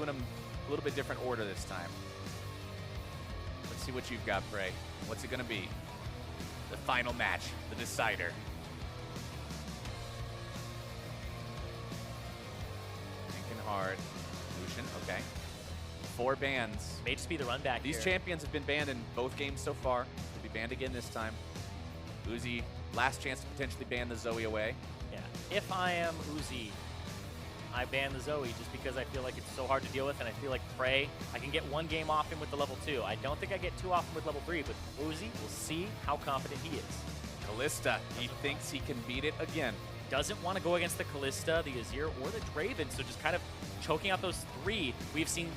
doing them a little bit different order this time. Let's see what you've got, PraY. What's it going to be? The final match, the decider. Thinking hard. Lucian, okay. 4 bans. May just be the run back These here. champions have been banned in both games so far. Will be banned again this time. Uzi, last chance to potentially ban the Zoe away. Yeah. If I am Uzi, I ban the Zoe just because I feel like it's so hard to deal with, and I feel like PraY, I can get 1 game off him with the level 2. I don't think I get 2 off him with level 3, but Uzi, we'll see how confident he is. Kalista, he thinks he can beat it again. Doesn't want to go against the Kalista, the Azir, or the Draven, so just kind of choking out those 3. We've seen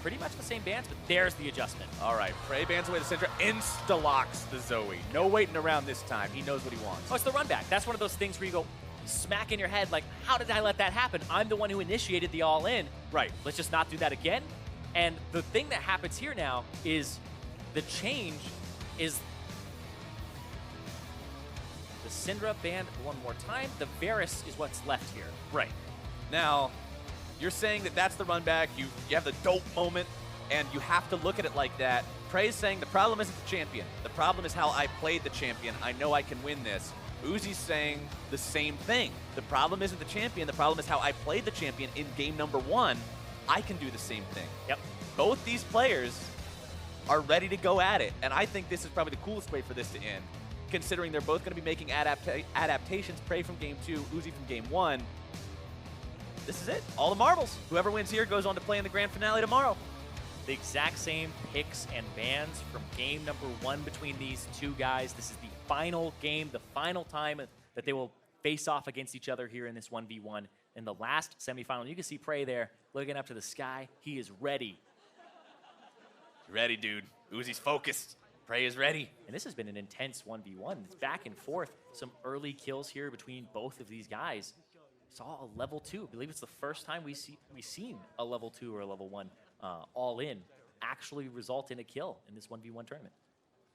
pretty much the same bans, but there's the adjustment. All right, PraY bans away the Syndra, insta-locks the Zoe. No waiting around this time. He knows what he wants. Oh, it's the run back. That's one of those things where you go smack in your head like, how did I let that happen? I'm the one who initiated the all-in. Right. Let's just not do that again. And the thing that happens here now is the change is the Syndra banned one more time. The Varus is what's left here. Right. Now, you're saying that that's the run back. You have the dope moment, and you have to look at it like that. PraY's saying the problem isn't the champion. The problem is how I played the champion. I know I can win this. Uzi's saying the same thing. The problem isn't the champion. The problem is how I played the champion in game number 1. I can do the same thing. Yep. Both these players are ready to go at it, and I think this is probably the coolest way for this to end, considering they're both going to be making adaptations. PraY from game 2, Uzi from game 1. This is it. All the marbles. Whoever wins here goes on to play in the grand finale tomorrow. The exact same picks and bans from game number 1 between these 2 guys. This is the final game, the final time that they will face off against each other here in this 1v1 in the last semifinal. You can see PraY there looking up to the sky. He is ready. Ready, dude. Uzi's focused. PraY is ready. And this has been an intense 1v1. It's back and forth. Some early kills here between both of these guys. Saw a level 2. I believe it's the first time we've seen a level 2 or a level 1 all in actually result in a kill in this 1v1 tournament.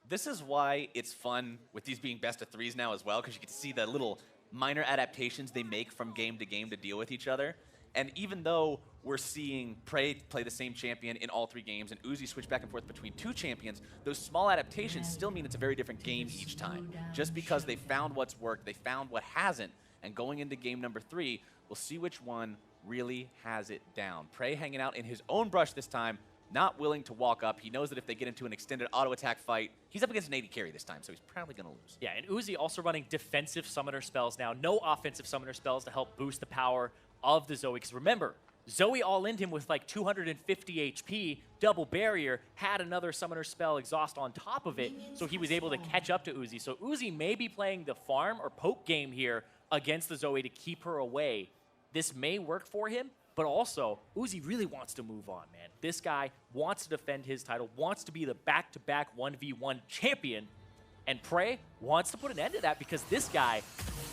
This is why it's fun with these being best of 3s now as well, because you get to see the little minor adaptations they make from game to deal with each other. And even though we're seeing PraY play the same champion in all 3 games and Uzi switch back and forth between 2 champions, those small adaptations still mean it's a very different game each time. Just because they found what's worked, they found what hasn't, and going into game number 3, we'll see which one really has it down. PraY hanging out in his own brush this time, not willing to walk up. He knows that if they get into an extended auto attack fight, he's up against an 80 carry this time, so he's probably going to lose. Yeah, and Uzi also running defensive summoner spells now. No offensive summoner spells to help boost the power of the Zoe. Because remember, Zoe all-in'd him with like 250 HP, double barrier, had another summoner spell exhaust on top of it, so he was able to catch up to Uzi. So Uzi may be playing the farm or poke game here against the Zoe to keep her away. This may work for him, but also Uzi really wants to move on, man. This guy wants to defend his title, wants to be the back-to-back 1v1 champion, and PraY wants to put an end to that because this guy,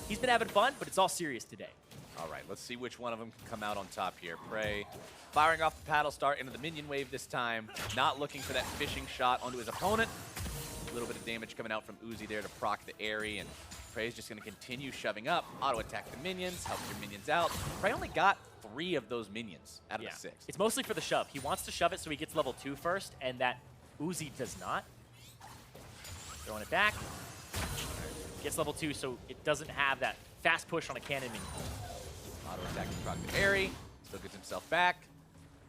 he's been having fun, but it's all serious today. All right, let's see which one of them can come out on top here. PraY firing off the paddle start into the minion wave this time, not looking for that fishing shot onto his opponent. A little bit of damage coming out from Uzi there to proc the Airy, and PraY's just going to continue shoving up, auto-attack the minions, help your minions out. PraY only got 3 of those minions out of the 6. It's mostly for the shove. He wants to shove it so he gets level 2 first, and that Uzi does not. Throwing it back. Gets level 2 so it doesn't have that fast push on a cannon minion. Auto-attack to proc the Airy, still gets himself back.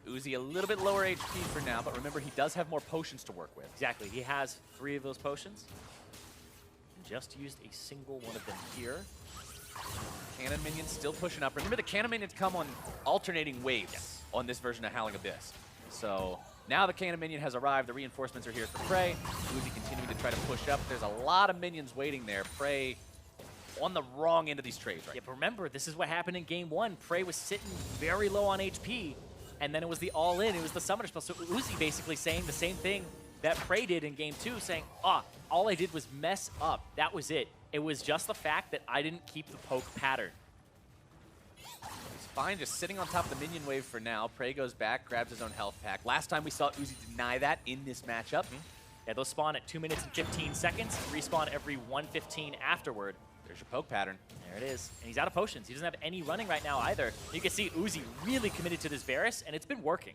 Uzi a little bit lower HP for now, but remember he does have more potions to work with. Exactly. He has 3 of those potions. Just used a single one of them here. Cannon minions still pushing up. Remember, the cannon minions come on alternating waves on this version of Howling Abyss. So now the cannon minion has arrived. The reinforcements are here for PraY. Uzi continuing to try to push up. There's a lot of minions waiting there. PraY on the wrong end of these trades right now. But remember, this is what happened in game 1. PraY was sitting very low on HP, and then it was the all-in. It was the summoner spell. So Uzi basically saying the same thing that PraY did in game 2, saying, all I did was mess up. That was it. It was just the fact that I didn't keep the poke pattern. He's fine, just sitting on top of the minion wave for now. PraY goes back, grabs his own health pack. Last time we saw Uzi deny that in this matchup. Yeah, those spawn at 2 minutes and 15 seconds, respawn every 1:15 afterward. There's your poke pattern. There it is. And he's out of potions. He doesn't have any running right now either. You can see Uzi really committed to this Varus, and it's been working.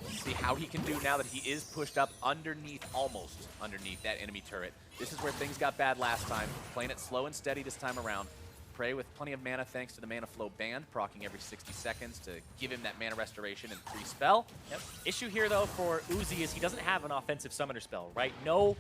See how he can do now that he is pushed up underneath, almost underneath that enemy turret. This is where things got bad last time. Playing it slow and steady this time around. PraY with plenty of mana thanks to the mana flow band, proccing every 60 seconds to give him that mana restoration and free spell. Yep. Issue here, though, for Uzi is he doesn't have an offensive summoner spell, right? No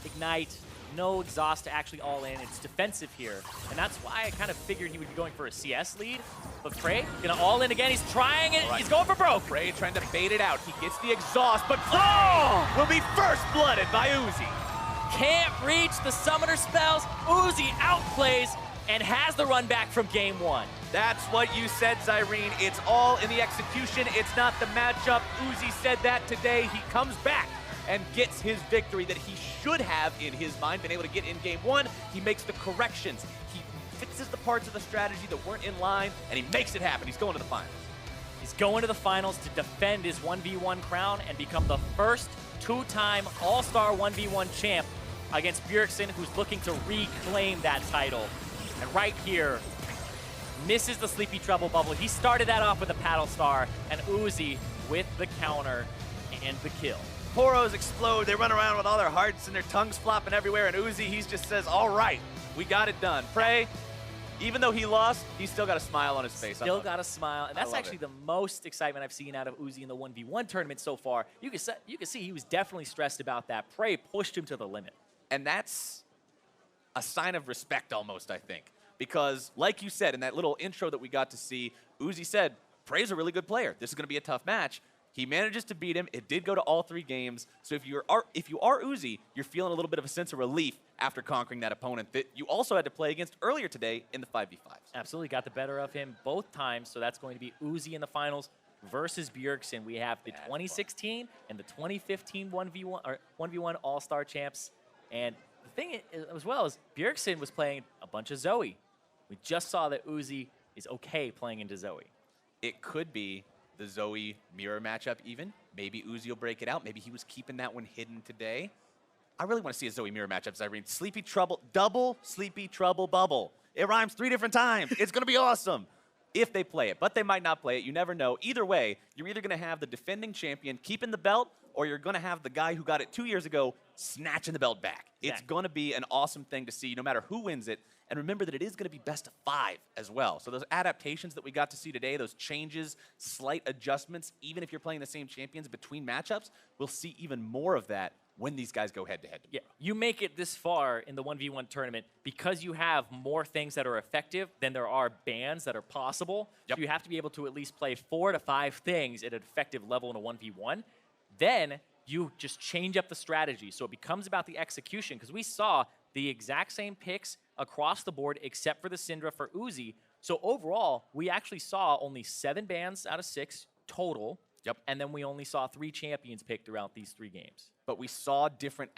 Ignite, no Exhaust to actually all in. It's defensive here. And that's why I kind of figured he would be going for a CS lead. But PraY gonna all in again. He's trying it. Right. He's going for broke. PraY trying to bait it out. He gets the exhaust, but PraY will be first blooded by Uzi. Can't reach the summoner spells. Uzi outplays and has the run back from game one. That's what you said, Zirene. It's all in the execution. It's not the matchup. Uzi said that today. He comes back and gets his victory that he should have in his mind, been able to get in game one. He makes the corrections. He fixes the parts of the strategy that weren't in line, and he makes it happen. He's going to the finals. He's going to the finals to defend his 1v1 crown and become the first two-time All-Star 1v1 champ against Bjergsen, who's looking to reclaim that title. And right here, misses the Sleepy Trouble bubble. He started that off with a paddle star, and Uzi with the counter and the kill. Poros explode. They run around with all their hearts and their tongues flopping everywhere, and Uzi, he just says, all right, we got it done. PraY, even though he lost, he's still got a smile on his face. Still got a smile, and that's actually the most excitement I've seen out of Uzi in the 1v1 tournament so far. You can see he was definitely stressed about that. PraY pushed him to the limit. And that's a sign of respect almost, I think. Because, like you said, in that little intro that we got to see, Uzi said, PraY's a really good player. This is going to be a tough match. He manages to beat him. It did go to all 3 games. So if you are Uzi, you're feeling a little bit of a sense of relief after conquering that opponent that you also had to play against earlier today in the 5v5s. Absolutely. Got the better of him both times. So that's going to be Uzi in the finals versus Bjergsen. We have the 2016 and the 2015 1v1 All-Star champs. And the thing as well is Bjergsen was playing a bunch of Zoe. We just saw that Uzi is okay playing into Zoe. It could be the Zoe mirror matchup even. Maybe Uzi will break it out. Maybe he was keeping that one hidden today. I really want to see a Zoe mirror matchup, Zirene. Sleepy Trouble, double Sleepy Trouble bubble. It rhymes 3 different times. It's going to be awesome if they play it, but they might not play it. You never know. Either way, you're either going to have the defending champion keeping the belt, or you're going to have the guy who got it 2 years ago snatching the belt back. Exactly. It's going to be an awesome thing to see no matter who wins it. And remember that it is going to be best of 5 as well. So those adaptations that we got to see today, those changes, slight adjustments, even if you're playing the same champions between matchups, we'll see even more of that when these guys go head-to-head. Yeah, you make it this far in the 1v1 tournament because you have more things that are effective than there are bans that are possible. Yep. So you have to be able to at least play 4 to 5 things at an effective level in a 1v1. Then you just change up the strategy. So it becomes about the execution, because we saw the exact same picks across the board except for the Syndra for Uzi. So overall, we actually saw only 7 bans out of 6 total. Yep. And then we only saw 3 champions picked throughout these 3 games. But we saw different